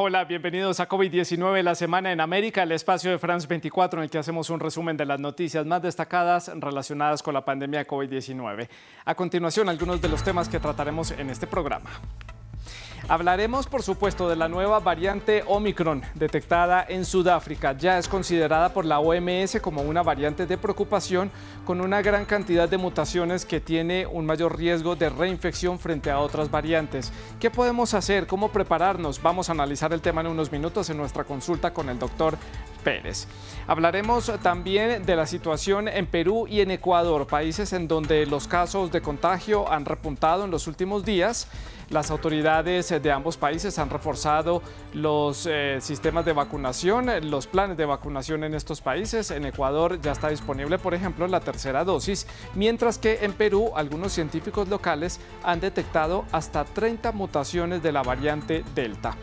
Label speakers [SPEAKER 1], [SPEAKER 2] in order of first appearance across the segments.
[SPEAKER 1] Hola, bienvenidos a COVID-19, la semana en América, el espacio de France 24 en el que hacemos un resumen de las noticias más destacadas relacionadas con la pandemia de COVID-19. A continuación, algunos de los temas que trataremos en este programa. Hablaremos, por supuesto, de la nueva variante Omicron detectada en Sudáfrica. Ya es considerada por la OMS como una variante de preocupación con una gran cantidad de mutaciones que tiene un mayor riesgo de reinfección frente a otras variantes. ¿Qué podemos hacer? ¿Cómo prepararnos? Vamos a analizar el tema en unos minutos en nuestra consulta con el doctor Pérez. Hablaremos también de la situación en Perú y en Ecuador, países en donde los casos de contagio han repuntado en los últimos días. Las autoridades de ambos países han reforzado los sistemas de vacunación, los planes de vacunación en estos países. En Ecuador ya está disponible, por ejemplo, la tercera dosis, mientras que en Perú algunos científicos locales han detectado hasta 30 mutaciones de la variante Delta.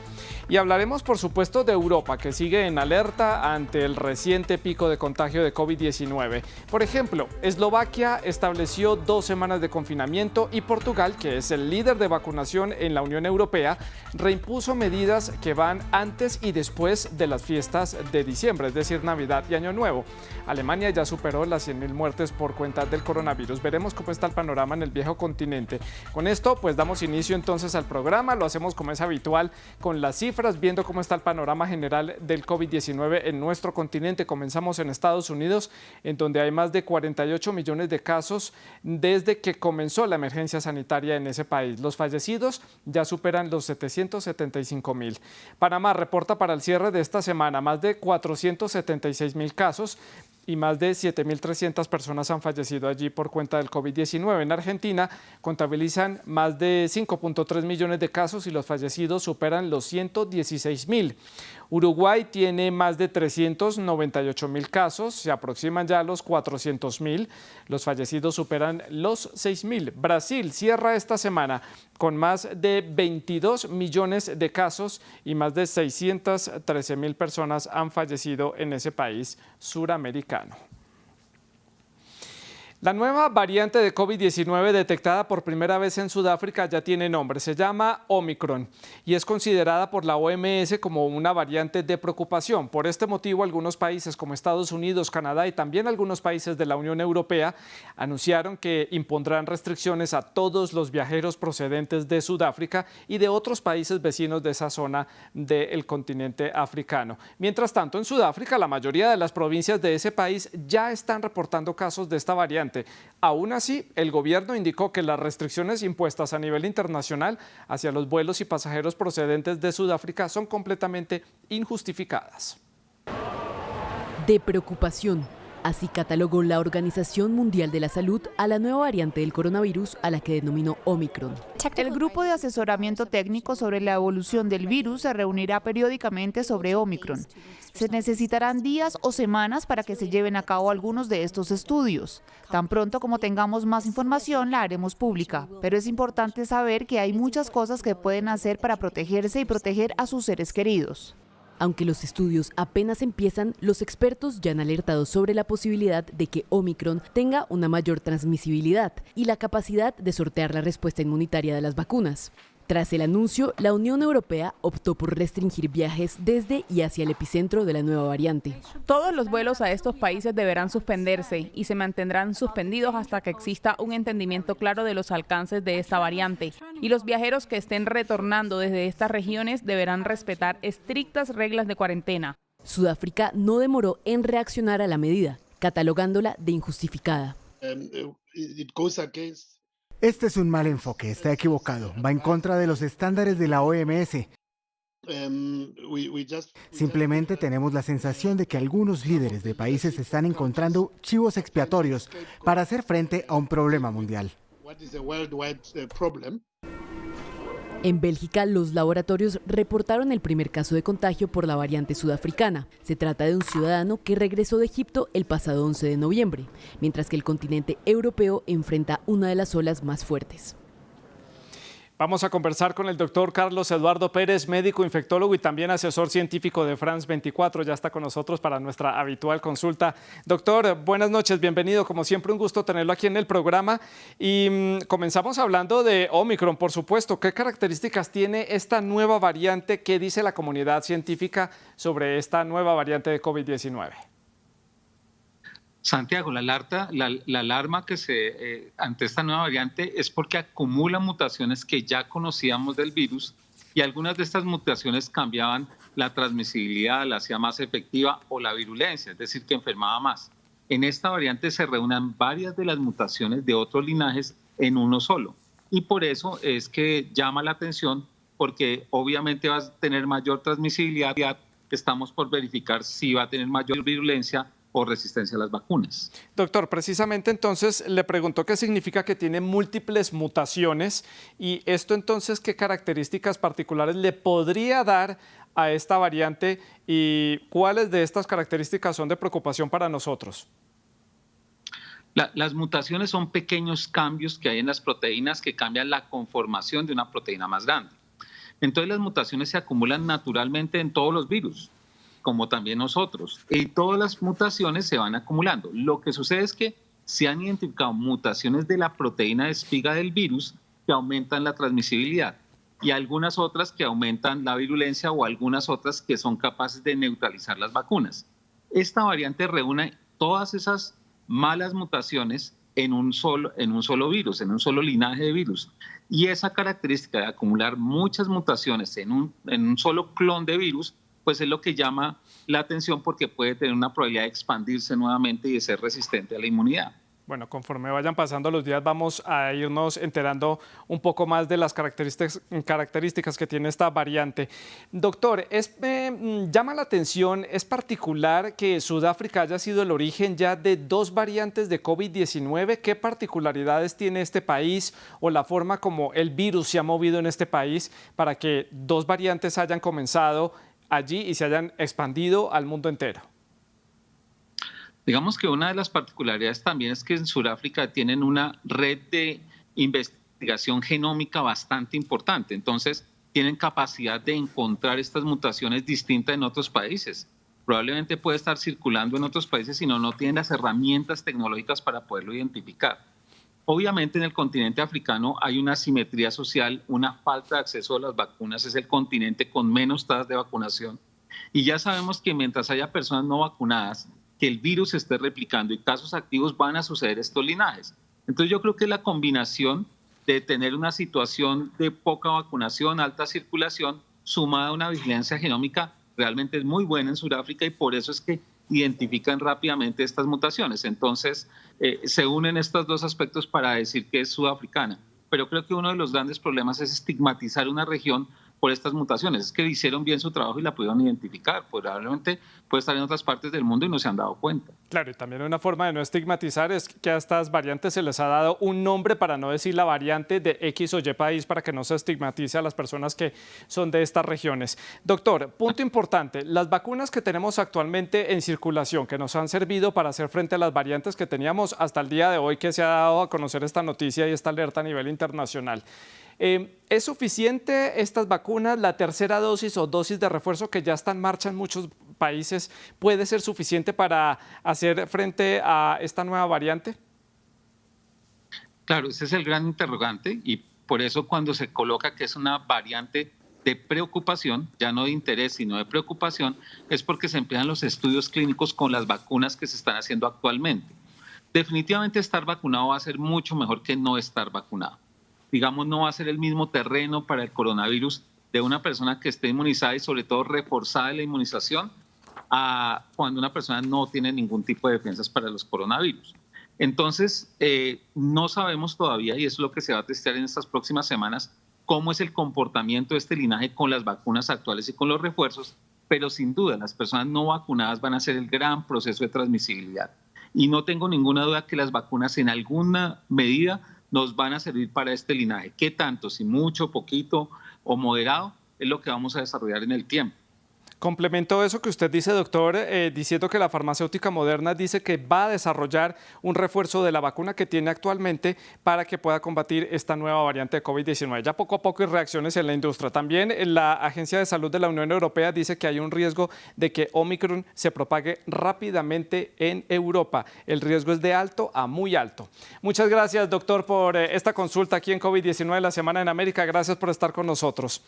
[SPEAKER 1] Y hablaremos, por supuesto, de Europa, que sigue en alerta ante el reciente pico de contagio de COVID-19. Por ejemplo, Eslovaquia estableció 2 semanas de confinamiento y Portugal, que es el líder de vacunación en la Unión Europea, reimpuso medidas que van antes y después de las fiestas de diciembre, es decir, Navidad y Año Nuevo. Alemania ya superó las 100.000 muertes por cuenta del coronavirus. Veremos cómo está el panorama en el viejo continente. Con esto, pues damos inicio entonces al programa. Lo hacemos como es habitual con las cifras, viendo cómo está el panorama general del COVID-19 en nuestro continente. Comenzamos en Estados Unidos, en donde hay más de 48 millones de casos desde que comenzó la emergencia sanitaria en ese país. Los fallecidos ya superan los 775.000. Panamá reporta para el cierre de esta semana más de 476.000 casos y más de 7.300 personas han fallecido allí por cuenta del COVID-19. En Argentina contabilizan más de 5.3 millones de casos y los fallecidos superan los 116.000. Uruguay tiene más de 398.000 casos, se aproximan ya a los 400.000. Los fallecidos superan los 6.000. Brasil cierra esta semana con más de 22 millones de casos y más de 613.000 personas han fallecido en ese país suramericano. La nueva variante de COVID-19 detectada por primera vez en Sudáfrica ya tiene nombre, se llama Omicron y es considerada por la OMS como una variante de preocupación. Por este motivo, algunos países como Estados Unidos, Canadá y también algunos países de la Unión Europea anunciaron que impondrán restricciones a todos los viajeros procedentes de Sudáfrica y de otros países vecinos de esa zona del continente africano. Mientras tanto, en Sudáfrica, la mayoría de las provincias de ese país ya están reportando casos de esta variante. Aún así, el gobierno indicó que las restricciones impuestas a nivel internacional hacia los vuelos y pasajeros procedentes de Sudáfrica son completamente injustificadas.
[SPEAKER 2] De preocupación, así catalogó la Organización Mundial de la Salud a la nueva variante del coronavirus a la que denominó Omicron.
[SPEAKER 3] El grupo de asesoramiento técnico sobre la evolución del virus se reunirá periódicamente sobre Omicron. Se necesitarán días o semanas para que se lleven a cabo algunos de estos estudios. Tan pronto como tengamos más información, la haremos pública. Pero es importante saber que hay muchas cosas que pueden hacer para protegerse y proteger a sus seres queridos.
[SPEAKER 2] Aunque los estudios apenas empiezan, los expertos ya han alertado sobre la posibilidad de que Omicron tenga una mayor transmisibilidad y la capacidad de sortear la respuesta inmunitaria de las vacunas. Tras el anuncio, la Unión Europea optó por restringir viajes desde y hacia el epicentro de la nueva variante.
[SPEAKER 4] Todos los vuelos a estos países deberán suspenderse y se mantendrán suspendidos hasta que exista un entendimiento claro de los alcances de esta variante. Y los viajeros que estén retornando desde estas regiones deberán respetar estrictas reglas de cuarentena.
[SPEAKER 2] Sudáfrica no demoró en reaccionar a la medida, catalogándola de injustificada.
[SPEAKER 5] Este es un mal enfoque, está equivocado, va en contra de los estándares de la OMS. Simplemente tenemos la sensación de que algunos líderes de países están encontrando chivos expiatorios para hacer frente a un problema mundial.
[SPEAKER 2] En Bélgica, los laboratorios reportaron el primer caso de contagio por la variante sudafricana. Se trata de un ciudadano que regresó de Egipto el pasado 11 de noviembre, mientras que el continente europeo enfrenta una de las olas más fuertes.
[SPEAKER 1] Vamos a conversar con el doctor Carlos Eduardo Pérez, médico infectólogo y también asesor científico de France 24. Ya está con nosotros para nuestra habitual consulta. Doctor, buenas noches, bienvenido. Como siempre, un gusto tenerlo aquí en el programa. Y comenzamos hablando de Omicron, por supuesto. ¿Qué características tiene esta nueva variante? ¿Qué dice la comunidad científica sobre esta nueva variante de COVID-19?
[SPEAKER 6] Santiago, la alarma que ante esta nueva variante es porque acumula mutaciones que ya conocíamos del virus y algunas de estas mutaciones cambiaban la transmisibilidad, la hacía más efectiva o la virulencia, es decir, que enfermaba más. En esta variante se reúnen varias de las mutaciones de otros linajes en uno solo y por eso es que llama la atención porque obviamente va a tener mayor transmisibilidad. Estamos por verificar si va a tener mayor virulencia o resistencia a las vacunas.
[SPEAKER 1] Doctor, precisamente entonces le preguntó qué significa que tiene múltiples mutaciones y esto entonces qué características particulares le podría dar a esta variante y cuáles de estas características son de preocupación para nosotros.
[SPEAKER 6] Las mutaciones son pequeños cambios que hay en las proteínas que cambian la conformación de una proteína más grande. Entonces las mutaciones se acumulan naturalmente en todos los virus, como también nosotros, y todas las mutaciones se van acumulando. Lo que sucede es que se han identificado mutaciones de la proteína de espiga del virus que aumentan la transmisibilidad y algunas otras que aumentan la virulencia o algunas otras que son capaces de neutralizar las vacunas. Esta variante reúne todas esas malas mutaciones en un solo virus, en un solo linaje de virus. Y esa característica de acumular muchas mutaciones en un solo clon de virus pues es lo que llama la atención porque puede tener una probabilidad de expandirse nuevamente y de ser resistente a la inmunidad.
[SPEAKER 1] Bueno, conforme vayan pasando los días vamos a irnos enterando un poco más de las características que tiene esta variante. Doctor, llama la atención, es particular que Sudáfrica haya sido el origen ya de dos variantes de COVID-19. ¿Qué particularidades tiene este país o la forma como el virus se ha movido en este país para que dos variantes hayan comenzado allí y se hayan expandido al mundo entero?
[SPEAKER 6] Digamos que una de las particularidades también es que en Sudáfrica tienen una red de investigación genómica bastante importante. Entonces, tienen capacidad de encontrar estas mutaciones distintas en otros países. Probablemente puede estar circulando en otros países, sino no tienen las herramientas tecnológicas para poderlo identificar. Obviamente en el continente africano hay una asimetría social, una falta de acceso a las vacunas, es el continente con menos tasas de vacunación. Y ya sabemos que mientras haya personas no vacunadas, que el virus se esté replicando y casos activos van a suceder estos linajes. Entonces yo creo que la combinación de tener una situación de poca vacunación, alta circulación, sumada a una vigilancia genómica, realmente es muy buena en Sudáfrica y por eso es que identifican rápidamente estas mutaciones. Entonces, se unen estos dos aspectos para decir que es sudafricana. Pero creo que uno de los grandes problemas es estigmatizar una región por estas mutaciones. Es que hicieron bien su trabajo y la pudieron identificar. Probablemente puede estar en otras partes del mundo y no se han dado cuenta.
[SPEAKER 1] Claro, y también una forma de no estigmatizar es que a estas variantes se les ha dado un nombre para no decir la variante de X o Y país para que no se estigmatice a las personas que son de estas regiones. Doctor, punto importante, las vacunas que tenemos actualmente en circulación, que nos han servido para hacer frente a las variantes que teníamos hasta el día de hoy, que se ha dado a conocer esta noticia y esta alerta a nivel internacional. ¿Es suficiente estas vacunas? ¿La tercera dosis o dosis de refuerzo que ya está en marcha en muchos países puede ser suficiente para hacer frente a esta nueva variante?
[SPEAKER 6] Claro, ese es el gran interrogante y por eso cuando se coloca que es una variante de preocupación, ya no de interés, sino de preocupación, es porque se emplean los estudios clínicos con las vacunas que se están haciendo actualmente. Definitivamente estar vacunado va a ser mucho mejor que no estar vacunado. Digamos, no va a ser el mismo terreno para el coronavirus de una persona que esté inmunizada y sobre todo reforzada la inmunización a cuando una persona no tiene ningún tipo de defensas para los coronavirus. Entonces, no sabemos todavía, y eso es lo que se va a testear en estas próximas semanas, cómo es el comportamiento de este linaje con las vacunas actuales y con los refuerzos, pero sin duda las personas no vacunadas van a ser el gran proceso de transmisibilidad. Y no tengo ninguna duda que las vacunas en alguna medida nos van a servir para este linaje. ¿Qué tanto? Si mucho, poquito o moderado, es lo que vamos a desarrollar en el tiempo.
[SPEAKER 1] Complemento eso que usted dice, doctor, diciendo que la farmacéutica Moderna dice que va a desarrollar un refuerzo de la vacuna que tiene actualmente para que pueda combatir esta nueva variante de COVID-19. Ya poco a poco hay reacciones en la industria. También la Agencia de Salud de la Unión Europea dice que hay un riesgo de que Omicron se propague rápidamente en Europa. El riesgo es de alto a muy alto. Muchas gracias, doctor, por esta consulta aquí en COVID-19, la Semana en América. Gracias por estar con nosotros.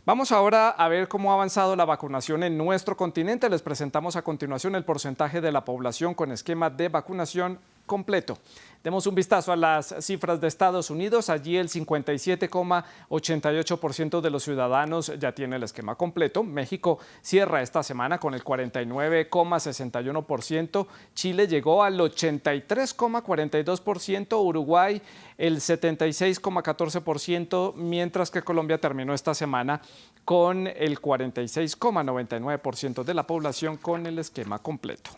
[SPEAKER 1] Vamos ahora a ver cómo ha avanzado la vacunación en nuestro continente. Les presentamos a continuación el porcentaje de la población con esquema de vacunación completo. Demos un vistazo a las cifras de Estados Unidos. Allí el 57,88% de los ciudadanos ya tiene el esquema completo. México cierra esta semana con el 49,61%. Chile llegó al 83,42%. Uruguay el 76,14%, mientras que Colombia terminó esta semana con el 46,99% de la población con el esquema completo.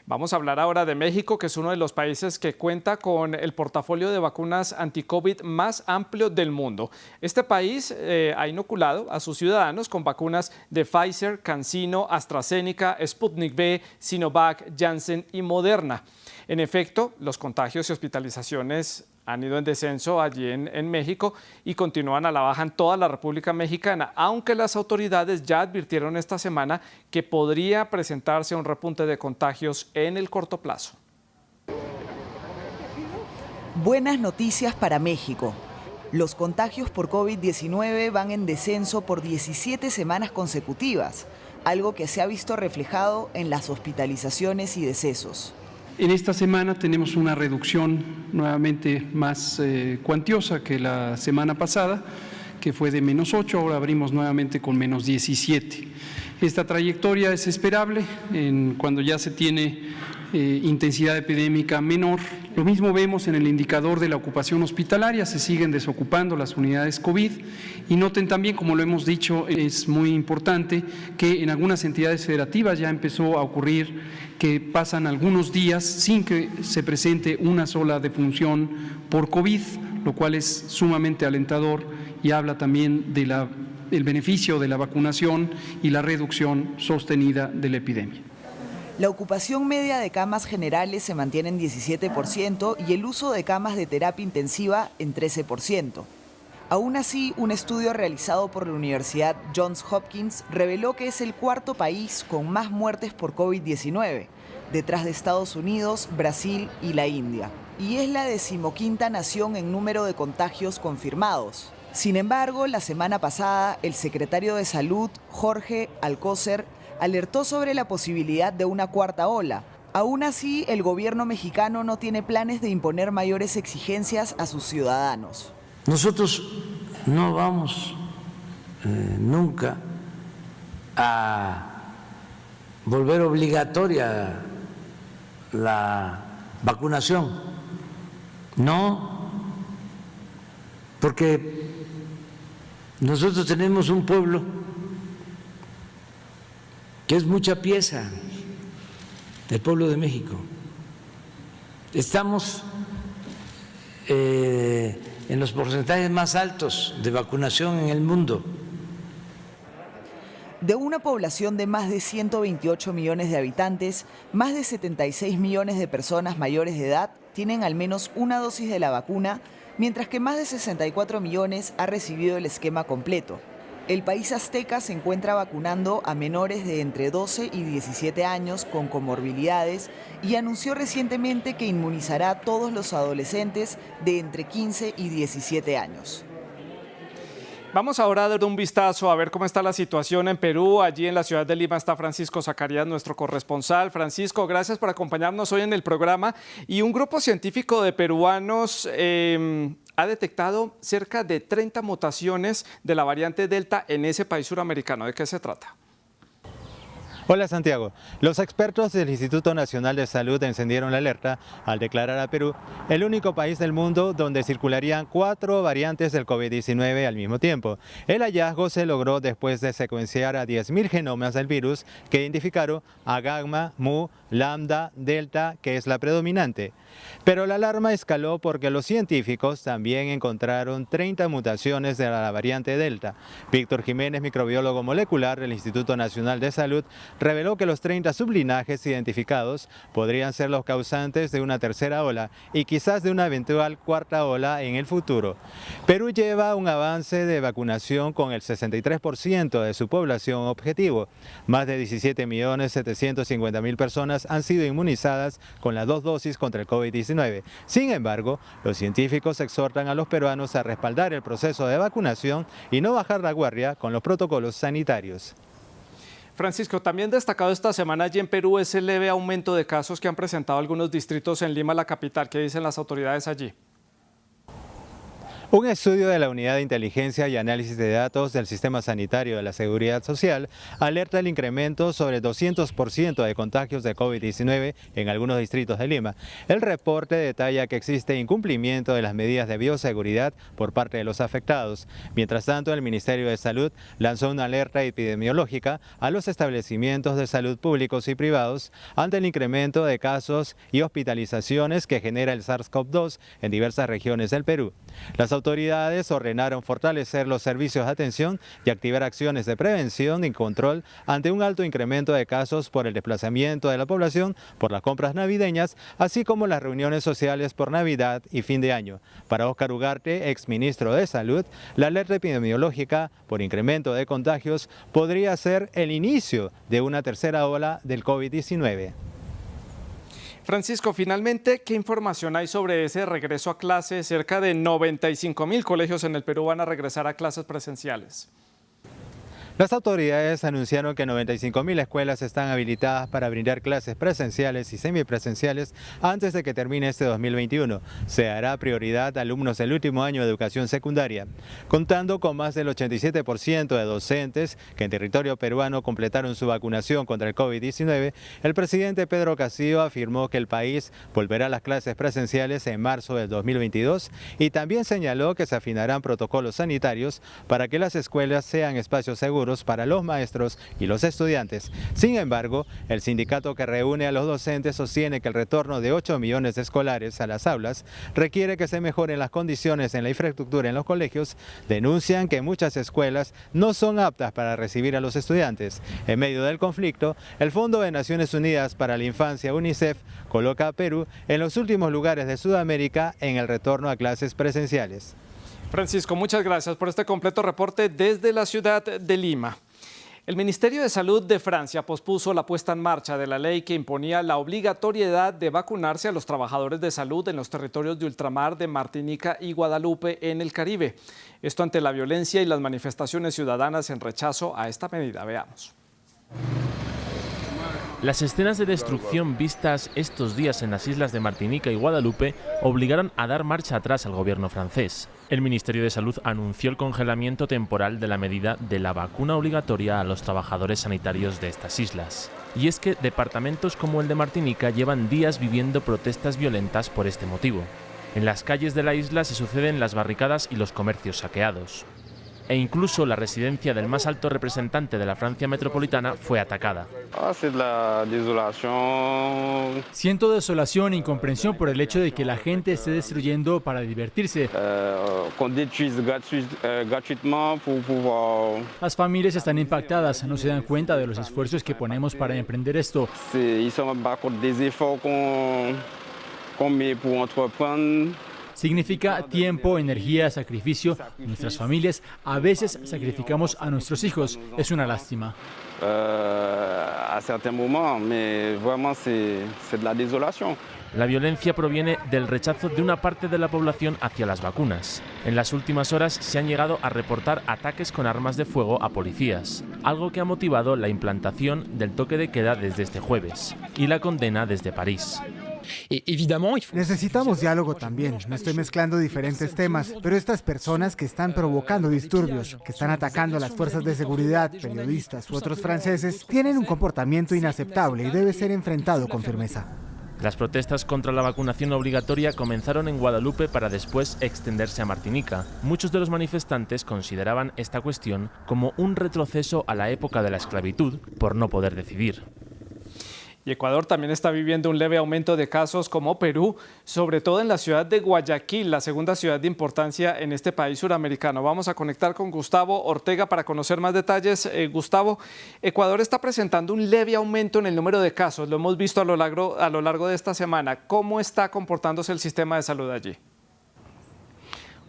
[SPEAKER 1] Vamos a hablar ahora de México, que es uno de los países que cuenta con el portafolio de vacunas anti-COVID más amplio del mundo. Este país ha inoculado a sus ciudadanos con vacunas de Pfizer, CanSino, AstraZeneca, Sputnik V, Sinovac, Janssen y Moderna. En efecto, los contagios y hospitalizaciones han ido en descenso allí en México y continúan a la baja en toda la República Mexicana, aunque las autoridades ya advirtieron esta semana que podría presentarse un repunte de contagios en el corto plazo.
[SPEAKER 7] Buenas noticias para México. Los contagios por COVID-19 van en descenso por 17 semanas consecutivas, algo que se ha visto reflejado en las hospitalizaciones y decesos.
[SPEAKER 8] En esta semana tenemos una reducción nuevamente más cuantiosa que la semana pasada, que fue de -8, ahora abrimos nuevamente con -17. Esta trayectoria es esperable cuando ya se tiene intensidad epidémica menor. Lo mismo vemos en el indicador de la ocupación hospitalaria, se siguen desocupando las unidades COVID y noten también, como lo hemos dicho, es muy importante que en algunas entidades federativas ya empezó a ocurrir que pasan algunos días sin que se presente una sola defunción por COVID, lo cual es sumamente alentador y habla también del beneficio de la vacunación y la reducción sostenida de la epidemia.
[SPEAKER 7] La ocupación media de camas generales se mantiene en 17% y el uso de camas de terapia intensiva en 13%. Aún así, un estudio realizado por la Universidad Johns Hopkins reveló que es el cuarto país con más muertes por COVID-19, detrás de Estados Unidos, Brasil y la India. Y es la 15ª nación en número de contagios confirmados. Sin embargo, la semana pasada, el secretario de Salud, Jorge Alcocer, alertó sobre la posibilidad de una cuarta ola. Aún así, el gobierno mexicano no tiene planes de imponer mayores exigencias a sus ciudadanos.
[SPEAKER 9] Nosotros no vamos nunca a volver obligatoria la vacunación. No, porque nosotros tenemos un pueblo que es mucha pieza del pueblo de México. Estamos en los porcentajes más altos de vacunación en el mundo.
[SPEAKER 7] De una población de más de 128 millones de habitantes, más de 76 millones de personas mayores de edad tienen al menos una dosis de la vacuna, mientras que más de 64 millones ha recibido el esquema completo. El país azteca se encuentra vacunando a menores de entre 12 y 17 años con comorbilidades y anunció recientemente que inmunizará a todos los adolescentes de entre 15 y 17 años.
[SPEAKER 1] Vamos ahora a dar un vistazo a ver cómo está la situación en Perú. Allí en la ciudad de Lima está Francisco Zacarías, nuestro corresponsal. Francisco, gracias por acompañarnos hoy en el programa. Y un grupo científico de peruanos ha detectado cerca de 30 mutaciones de la variante Delta en ese país suramericano. ¿De qué se trata?
[SPEAKER 10] Hola Santiago, los expertos del Instituto Nacional de Salud encendieron la alerta al declarar a Perú el único país del mundo donde circularían 4 variantes del COVID-19 al mismo tiempo. El hallazgo se logró después de secuenciar a 10.000 genomas del virus que identificaron a gamma, mu, lambda, delta, que es la predominante. Pero la alarma escaló porque los científicos también encontraron 30 mutaciones de la variante delta. Víctor Jiménez, microbiólogo molecular del Instituto Nacional de Salud, reveló que los 30 sublinajes identificados podrían ser los causantes de una tercera ola y quizás de una eventual cuarta ola en el futuro. Perú lleva un avance de vacunación con el 63% de su población objetivo. Más de 17.750.000 personas han sido inmunizadas con las 2 dosis contra el COVID-19. Sin embargo, los científicos exhortan a los peruanos a respaldar el proceso de vacunación y no bajar la guardia con los protocolos sanitarios.
[SPEAKER 1] Francisco, también destacado esta semana allí en Perú es el leve aumento de casos que han presentado algunos distritos en Lima, la capital. ¿Qué dicen las autoridades allí?
[SPEAKER 10] Un estudio de la Unidad de Inteligencia y Análisis de Datos del Sistema Sanitario de la Seguridad Social alerta el incremento sobre el 200% de contagios de COVID-19 en algunos distritos de Lima. El reporte detalla que existe incumplimiento de las medidas de bioseguridad por parte de los afectados. Mientras tanto, el Ministerio de Salud lanzó una alerta epidemiológica a los establecimientos de salud públicos y privados ante el incremento de casos y hospitalizaciones que genera el SARS-CoV-2 en diversas regiones del Perú. Las autoridades ordenaron fortalecer los servicios de atención y activar acciones de prevención y control ante un alto incremento de casos por el desplazamiento de la población por las compras navideñas, así como las reuniones sociales por Navidad y fin de año. Para Óscar Ugarte, exministro de Salud, la alerta epidemiológica por incremento de contagios podría ser el inicio de una tercera ola del COVID-19.
[SPEAKER 1] Francisco, finalmente, ¿qué información hay sobre ese regreso a clases? Cerca de 95.000 colegios en el Perú van a regresar a clases presenciales.
[SPEAKER 10] Las autoridades anunciaron que 95.000 escuelas están habilitadas para brindar clases presenciales y semipresenciales antes de que termine este 2021. Se hará prioridad a alumnos del último año de educación secundaria. Contando con más del 87% de docentes que en territorio peruano completaron su vacunación contra el COVID-19, el presidente Pedro Castillo afirmó que el país volverá a las clases presenciales en marzo del 2022 y también señaló que se afinarán protocolos sanitarios para que las escuelas sean espacios seguros para los maestros y los estudiantes. Sin embargo, el sindicato que reúne a los docentes sostiene que el retorno de 8 millones de escolares a las aulas requiere que se mejoren las condiciones en la infraestructura en los colegios. Denuncian que muchas escuelas no son aptas para recibir a los estudiantes. En medio del conflicto, el Fondo de Naciones Unidas para la Infancia, UNICEF, coloca a Perú en los últimos lugares de Sudamérica en el retorno a clases presenciales.
[SPEAKER 1] Francisco, muchas gracias por este completo reporte desde la ciudad de Lima. El Ministerio de Salud de Francia pospuso la puesta en marcha de la ley que imponía la obligatoriedad de vacunarse a los trabajadores de salud en los territorios de ultramar de Martinica y Guadalupe en el Caribe. Esto ante la violencia y las manifestaciones ciudadanas en rechazo a esta medida. Veamos.
[SPEAKER 11] Las escenas de destrucción vistas estos días en las islas de Martinica y Guadalupe obligaron a dar marcha atrás al gobierno francés. El Ministerio de Salud anunció el congelamiento temporal de la medida de la vacuna obligatoria a los trabajadores sanitarios de estas islas. Y es que departamentos como el de Martinica llevan días viviendo protestas violentas por este motivo. En las calles de la isla se suceden las barricadas y los comercios saqueados. E incluso la residencia del más alto representante de la Francia metropolitana fue atacada.
[SPEAKER 12] Siento desolación e incomprensión por el hecho de que la gente esté destruyendo para divertirse. Las familias están impactadas, no se dan cuenta de los esfuerzos que ponemos para emprender esto. Significa tiempo, energía, sacrificio. Nuestras familias a veces sacrificamos a nuestros hijos. Es una lástima.
[SPEAKER 11] La violencia proviene del rechazo de una parte de la población hacia las vacunas. En las últimas horas se han llegado a reportar ataques con armas de fuego a policías, algo que ha motivado la implantación del toque de queda desde este jueves y la condena desde París.
[SPEAKER 5] Necesitamos diálogo también. No estoy mezclando diferentes temas, pero estas personas que están provocando disturbios, que están atacando a las fuerzas de seguridad, periodistas u otros franceses, tienen un comportamiento inaceptable y debe ser enfrentado con firmeza.
[SPEAKER 11] Las protestas contra la vacunación obligatoria comenzaron en Guadalupe para después extenderse a Martinica. Muchos de los manifestantes consideraban esta cuestión como un retroceso a la época de la esclavitud por no poder decidir.
[SPEAKER 1] Y Ecuador también está viviendo un leve aumento de casos como Perú, sobre todo en la ciudad de Guayaquil, la segunda ciudad de importancia en este país suramericano. Vamos a conectar con Gustavo Ortega para conocer más detalles. Gustavo, Ecuador está presentando un leve aumento en el número de casos. Lo hemos visto a lo largo de esta semana. ¿Cómo está comportándose el sistema de salud allí?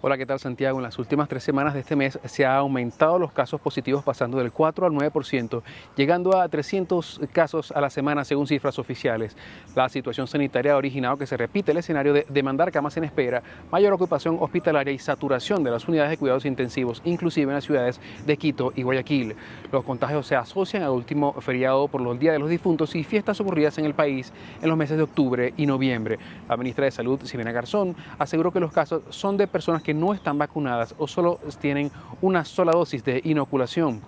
[SPEAKER 13] Hola, ¿qué tal, Santiago? En las últimas 3 semanas de este mes se ha aumentado los casos positivos pasando del 4 al 9%, llegando a 300 casos a la semana según cifras oficiales. La situación sanitaria ha originado que se repite el escenario de demandar camas en espera, mayor ocupación hospitalaria y saturación de las unidades de cuidados intensivos, inclusive en las ciudades de Quito y Guayaquil. Los contagios se asocian al último feriado por los Días de los Difuntos y fiestas ocurridas en el país en los meses de octubre y noviembre. La ministra de Salud, Ximena Garzón, aseguró que los casos son de personas que no están vacunadas o solo tienen una sola dosis de inoculación.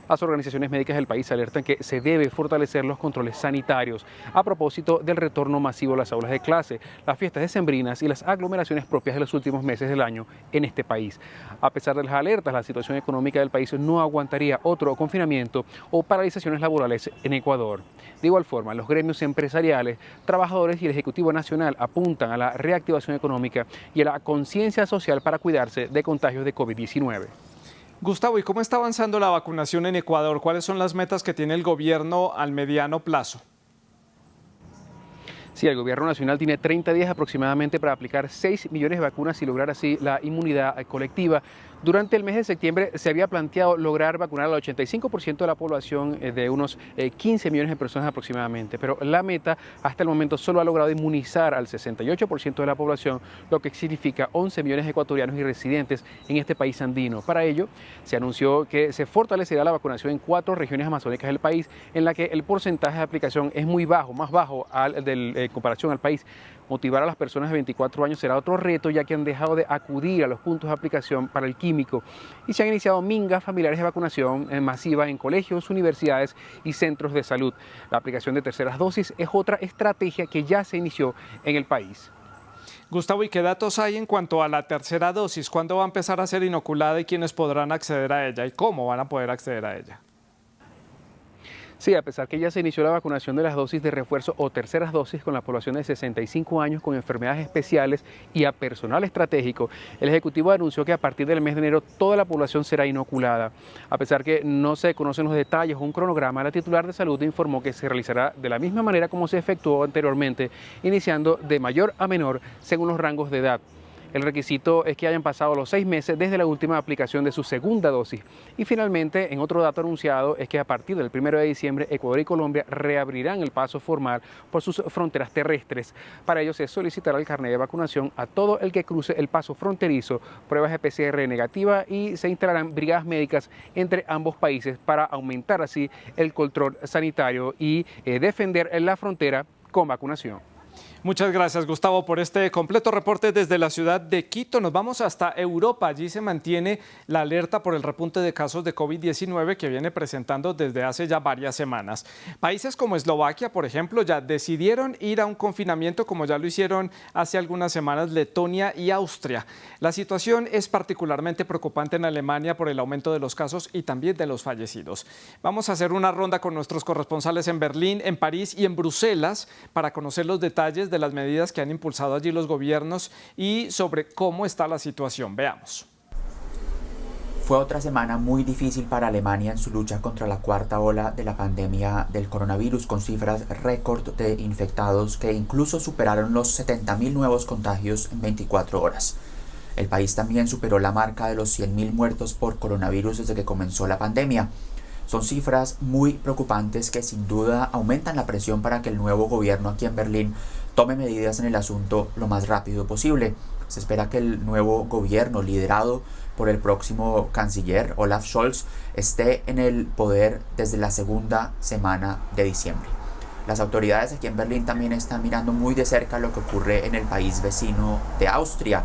[SPEAKER 13] Las organizaciones médicas del país alertan que se debe fortalecer los controles sanitarios a propósito del retorno masivo a las aulas de clase, las fiestas decembrinas y las aglomeraciones propias de los últimos meses del año en este país. A pesar de las alertas, la situación económica del país no aguantaría otro confinamiento o paralizaciones laborales en Ecuador. De igual forma, los gremios empresariales, trabajadores y el Ejecutivo Nacional apuntan a la reactivación económica y a la conciencia social para cuidarse de contagios de COVID-19.
[SPEAKER 1] Gustavo, ¿y cómo está avanzando la vacunación en Ecuador? ¿Cuáles son las metas que tiene el gobierno al mediano plazo?
[SPEAKER 13] Sí, el gobierno nacional tiene 30 días aproximadamente para aplicar 6 millones de vacunas y lograr así la inmunidad colectiva. Durante el mes de septiembre se había planteado lograr vacunar al 85% de la población de unos 15 millones de personas aproximadamente, pero la meta hasta el momento solo ha logrado inmunizar al 68% de la población, lo que significa 11 millones de ecuatorianos y residentes en este país andino. Para ello, se anunció que se fortalecerá la vacunación en 4 regiones amazónicas del país, en la que el porcentaje de aplicación es muy bajo, más bajo en comparación al país. Motivar a las personas de 24 años será otro reto, ya que han dejado de acudir a los puntos de aplicación para el químico y se han iniciado mingas familiares de vacunación masiva en colegios, universidades y centros de salud. La aplicación de terceras dosis es otra estrategia que ya se inició en el país.
[SPEAKER 1] Gustavo, ¿y qué datos hay en cuanto a la tercera dosis? ¿Cuándo va a empezar a ser inoculada y quiénes podrán acceder a ella y cómo van a poder acceder a ella?
[SPEAKER 13] Sí, a pesar que ya se inició la vacunación de las dosis de refuerzo o terceras dosis con la población de 65 años con enfermedades especiales y a personal estratégico, el Ejecutivo anunció que a partir del mes de enero toda la población será inoculada. A pesar que no se conocen los detalles o un cronograma, la titular de salud informó que se realizará de la misma manera como se efectuó anteriormente, iniciando de mayor a menor según los rangos de edad. El requisito es que hayan pasado los 6 meses desde la última aplicación de su segunda dosis. Y finalmente, en otro dato anunciado, es que a partir del 1 de diciembre, Ecuador y Colombia reabrirán el paso formal por sus fronteras terrestres. Para ello se solicitará el carnet de vacunación a todo el que cruce el paso fronterizo, pruebas de PCR negativa y se instalarán brigadas médicas entre ambos países para aumentar así el control sanitario y defender la frontera con vacunación.
[SPEAKER 1] Muchas gracias, Gustavo, por este completo reporte desde la ciudad de Quito. Nos vamos hasta Europa. Allí se mantiene la alerta por el repunte de casos de COVID-19 que viene presentando desde hace ya varias semanas. Países como Eslovaquia, por ejemplo, ya decidieron ir a un confinamiento, como ya lo hicieron hace algunas semanas Letonia y Austria. La situación es particularmente preocupante en Alemania por el aumento de los casos y también de los fallecidos. Vamos a hacer una ronda con nuestros corresponsales en Berlín, en París y en Bruselas para conocer los detalles de las medidas que han impulsado allí los gobiernos y sobre cómo está la situación. Veamos.
[SPEAKER 14] Fue otra semana muy difícil para Alemania en su lucha contra la cuarta ola de la pandemia del coronavirus, con cifras récord de infectados que incluso superaron los 70.000 nuevos contagios en 24 horas. El país también superó la marca de los 100.000 muertos por coronavirus desde que comenzó la pandemia. Son cifras muy preocupantes que sin duda aumentan la presión para que el nuevo gobierno aquí en Berlín tome medidas en el asunto lo más rápido posible. Se espera que el nuevo gobierno, liderado por el próximo canciller Olaf Scholz, esté en el poder desde la segunda semana de diciembre. Las autoridades aquí en Berlín también están mirando muy de cerca lo que ocurre en el país vecino de Austria,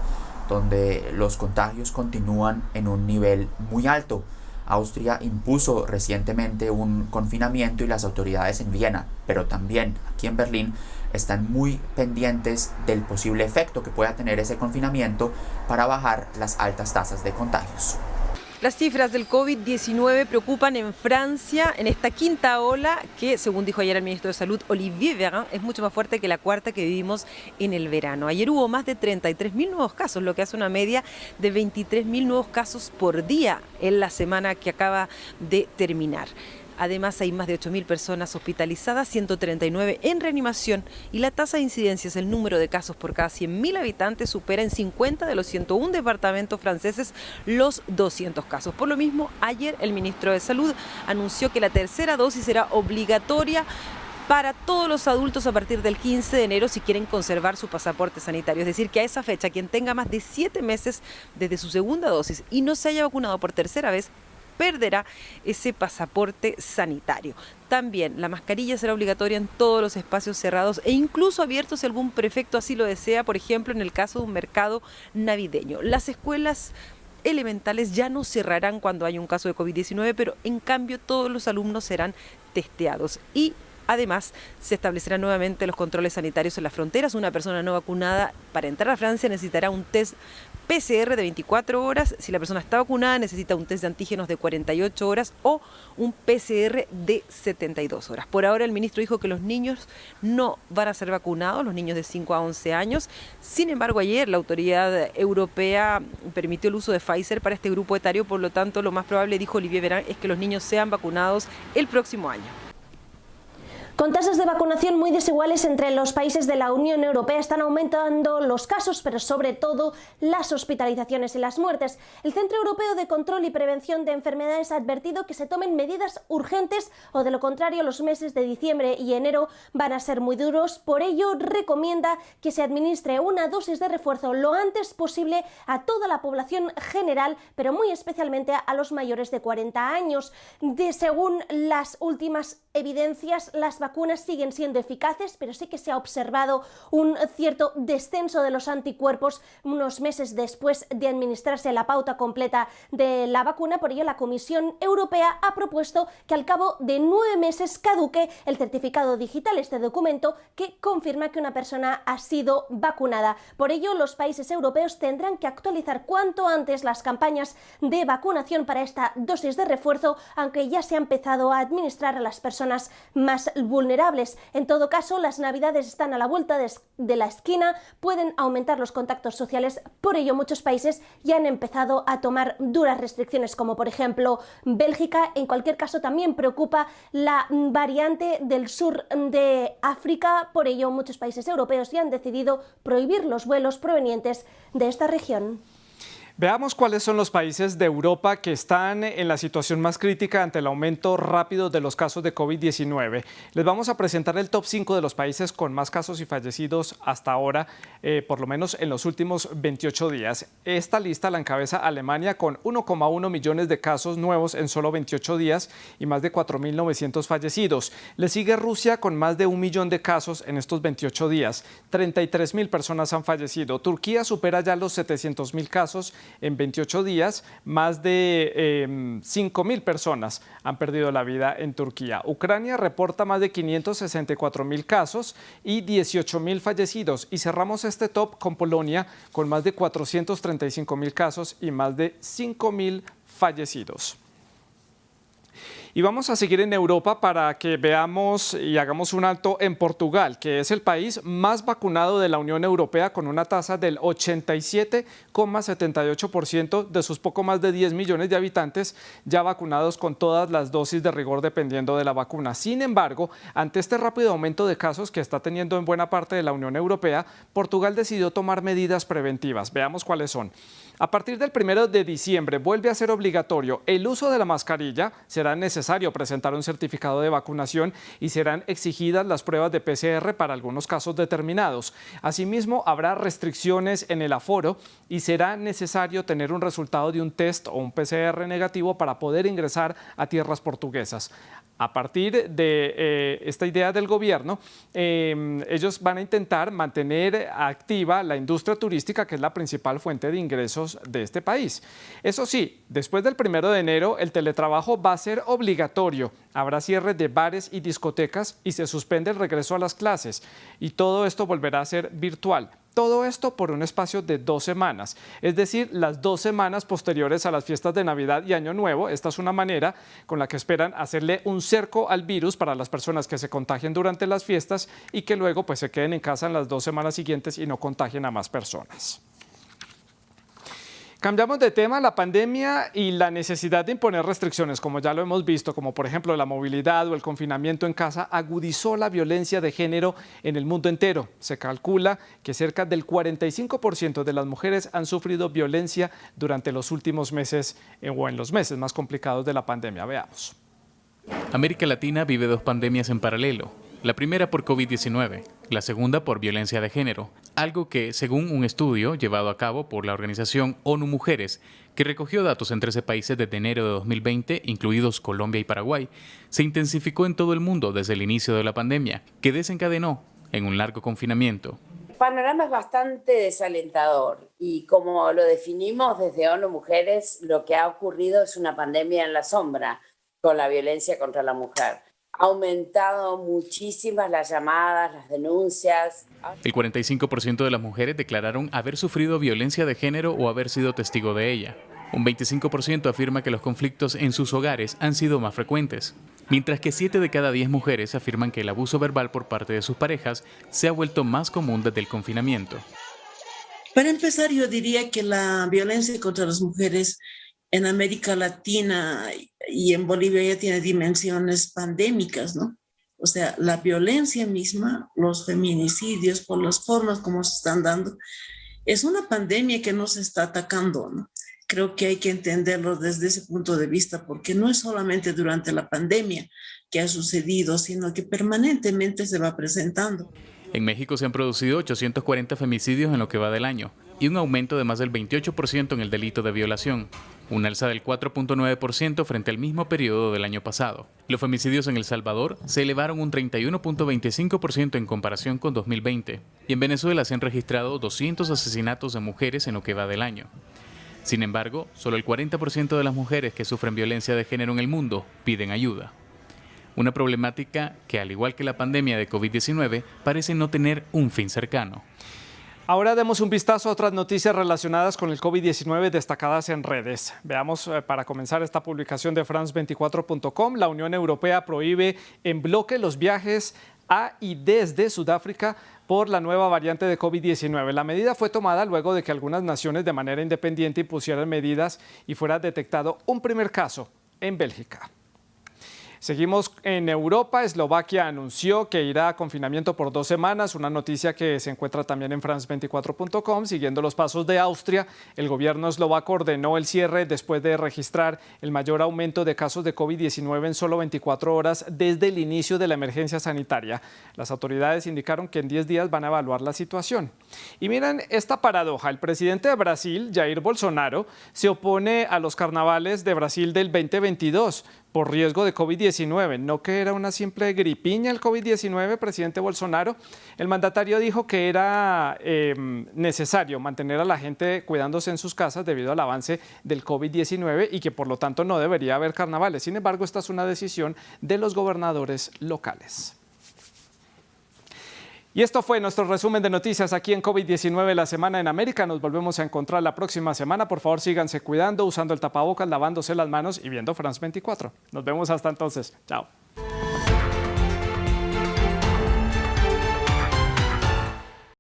[SPEAKER 14] donde los contagios continúan en un nivel muy alto. Austria impuso recientemente un confinamiento y las autoridades en Viena, pero también aquí en Berlín, están muy pendientes del posible efecto que pueda tener ese confinamiento para bajar las altas tasas de contagios.
[SPEAKER 15] Las cifras del COVID-19 preocupan en Francia en esta quinta ola que, según dijo ayer el ministro de Salud, Olivier Véran, es mucho más fuerte que la cuarta que vivimos en el verano. Ayer hubo más de 33.000 nuevos casos, lo que hace una media de 23.000 nuevos casos por día en la semana que acaba de terminar. Además, hay más de 8.000 personas hospitalizadas, 139 en reanimación y la tasa de incidencias, el número de casos por cada 100.000 habitantes, supera en 50 de los 101 departamentos franceses los 200 casos. Por lo mismo, ayer el ministro de Salud anunció que la tercera dosis será obligatoria para todos los adultos a partir del 15 de enero si quieren conservar su pasaporte sanitario. Es decir, que a esa fecha, quien tenga más de 7 meses desde su segunda dosis y no se haya vacunado por tercera vez, perderá ese pasaporte sanitario. También la mascarilla será obligatoria en todos los espacios cerrados e incluso abiertos si algún prefecto así lo desea, por ejemplo, en el caso de un mercado navideño. Las escuelas elementales ya no cerrarán cuando haya un caso de COVID-19, pero en cambio todos los alumnos serán testeados. Y además, se establecerán nuevamente los controles sanitarios en las fronteras. Una persona no vacunada para entrar a Francia necesitará un test PCR de 24 horas. Si la persona está vacunada, necesita un test de antígenos de 48 horas o un PCR de 72 horas. Por ahora, el ministro dijo que los niños no van a ser vacunados, los niños de 5 a 11 años. Sin embargo, ayer la autoridad europea permitió el uso de Pfizer para este grupo etario. Por lo tanto, lo más probable, dijo Olivier Véran, es que los niños sean vacunados el próximo año.
[SPEAKER 16] Con tasas de vacunación muy desiguales entre los países de la Unión Europea, están aumentando los casos, pero sobre todo las hospitalizaciones y las muertes. El Centro Europeo de Control y Prevención de Enfermedades ha advertido que se tomen medidas urgentes o, de lo contrario, los meses de diciembre y enero van a ser muy duros. Por ello, recomienda que se administre una dosis de refuerzo lo antes posible a toda la población general, pero muy especialmente a los mayores de 40 años. Según las últimas evidencias, las vacunas siguen siendo eficaces, pero sí que se ha observado un cierto descenso de los anticuerpos unos meses después de administrarse la pauta completa de la vacuna. Por ello, la Comisión Europea ha propuesto que al cabo de 9 meses caduque el certificado digital, este documento que confirma que una persona ha sido vacunada. Por ello, los países europeos tendrán que actualizar cuanto antes las campañas de vacunación para esta dosis de refuerzo, aunque ya se ha empezado a administrar a las personas más vulnerables. En todo caso, las navidades están a la vuelta de la esquina, pueden aumentar los contactos sociales. Por ello, muchos países ya han empezado a tomar duras restricciones, como por ejemplo Bélgica. En cualquier caso, también preocupa la variante del sur de África. Por ello, muchos países europeos ya han decidido prohibir los vuelos provenientes de esta región.
[SPEAKER 1] Veamos cuáles son los países de Europa que están en la situación más crítica ante el aumento rápido de los casos de COVID-19. Les vamos a presentar el top 5 de los países con más casos y fallecidos hasta ahora, por lo menos en los últimos 28 días. Esta lista la encabeza Alemania con 1,1 millones de casos nuevos en solo 28 días y más de 4.900 fallecidos. Le sigue Rusia con más de 1 millón de casos en estos 28 días. 33.000 personas han fallecido. Turquía supera ya los 700.000 casos en 28 días, más de 5.000 personas han perdido la vida en Turquía. Ucrania reporta más de 564.000 casos y 18.000 fallecidos. Y cerramos este top con Polonia, con más de 435.000 casos y más de 5.000 fallecidos. Y vamos a seguir en Europa para que veamos y hagamos un alto en Portugal, que es el país más vacunado de la Unión Europea, con una tasa del 87,78% de sus poco más de 10 millones de habitantes ya vacunados con todas las dosis de rigor dependiendo de la vacuna. Sin embargo, ante este rápido aumento de casos que está teniendo en buena parte de la Unión Europea, Portugal decidió tomar medidas preventivas. Veamos cuáles son. A partir del 1 de diciembre vuelve a ser obligatorio el uso de la mascarilla. Será necesario presentar un certificado de vacunación y serán exigidas las pruebas de PCR para algunos casos determinados. Asimismo, habrá restricciones en el aforo y será necesario tener un resultado de un test o un PCR negativo para poder ingresar a tierras portuguesas. A partir de esta idea del gobierno, ellos van a intentar mantener activa la industria turística, que es la principal fuente de ingresos de este país. Eso sí, después del 1 de enero, el teletrabajo va a ser obligatorio. Habrá cierre de bares y discotecas y se suspende el regreso a las clases. Y todo esto volverá a ser virtual. Todo esto por un espacio de 2 semanas, es decir, las 2 semanas posteriores a las fiestas de Navidad y Año Nuevo. Esta es una manera con la que esperan hacerle un cerco al virus para las personas que se contagien durante las fiestas y que luego pues, se queden en casa en las 2 semanas siguientes y no contagien a más personas. Cambiamos de tema. La pandemia y la necesidad de imponer restricciones, como ya lo hemos visto, como por ejemplo la movilidad o el confinamiento en casa, agudizó la violencia de género en el mundo entero. Se calcula que cerca del 45% de las mujeres han sufrido violencia durante los últimos meses o en los meses más complicados de la pandemia. Veamos.
[SPEAKER 17] América Latina vive 2 pandemias en paralelo. La primera por COVID-19, la segunda por violencia de género, algo que, según un estudio llevado a cabo por la organización ONU Mujeres, que recogió datos en 13 países desde enero de 2020, incluidos Colombia y Paraguay, se intensificó en todo el mundo desde el inicio de la pandemia, que desencadenó en un largo confinamiento.
[SPEAKER 18] El panorama es bastante desalentador y como lo definimos desde ONU Mujeres, lo que ha ocurrido es una pandemia en la sombra con la violencia contra la mujer. Ha aumentado muchísimas las llamadas, las denuncias.
[SPEAKER 17] El 45% de las mujeres declararon haber sufrido violencia de género o haber sido testigo de ella. Un 25% afirma que los conflictos en sus hogares han sido más frecuentes, mientras que 7 de cada 10 mujeres afirman que el abuso verbal por parte de sus parejas se ha vuelto más común desde el confinamiento.
[SPEAKER 19] Para empezar, yo diría que la violencia contra las mujeres en América Latina y en Bolivia ya tiene dimensiones pandémicas, ¿no? O sea, la violencia misma, los feminicidios, por las formas como se están dando, es una pandemia que nos está atacando, ¿no? Creo que hay que entenderlo desde ese punto de vista, porque no es solamente durante la pandemia que ha sucedido, sino que permanentemente se va presentando.
[SPEAKER 17] En México se han producido 840 femicidios en lo que va del año y un aumento de más del 28% en el delito de violación, un alza del 4.9% frente al mismo periodo del año pasado. Los femicidios en El Salvador se elevaron un 31.25% en comparación con 2020 y en Venezuela se han registrado 200 asesinatos de mujeres en lo que va del año. Sin embargo, solo el 40% de las mujeres que sufren violencia de género en el mundo piden ayuda. Una problemática que, al igual que la pandemia de COVID-19, parece no tener un fin cercano.
[SPEAKER 1] Ahora demos un vistazo a otras noticias relacionadas con el COVID-19 destacadas en redes. Veamos, para comenzar, esta publicación de France24.com. La Unión Europea prohíbe en bloque los viajes a y desde Sudáfrica por la nueva variante de COVID-19. La medida fue tomada luego de que algunas naciones de manera independiente impusieran medidas y fuera detectado un primer caso en Bélgica. Seguimos en Europa. Eslovaquia anunció que irá a confinamiento por 2 semanas, una noticia que se encuentra también en France24.com. Siguiendo los pasos de Austria, el gobierno eslovaco ordenó el cierre después de registrar el mayor aumento de casos de COVID-19 en solo 24 horas desde el inicio de la emergencia sanitaria. Las autoridades indicaron que en 10 días van a evaluar la situación. Y miren esta paradoja. El presidente de Brasil, Jair Bolsonaro, se opone a los carnavales de Brasil del 2022 por riesgo de COVID-19. ¿No que era una simple gripiña el COVID-19, presidente Bolsonaro? El mandatario dijo que era necesario mantener a la gente cuidándose en sus casas debido al avance del COVID-19 y que por lo tanto no debería haber carnavales. Sin embargo, esta es una decisión de los gobernadores locales. Y esto fue nuestro resumen de noticias aquí en COVID-19 la semana en América. Nos volvemos a encontrar la próxima semana. Por favor, síganse cuidando, usando el tapabocas, lavándose las manos y viendo France 24. Nos vemos hasta entonces. Chao.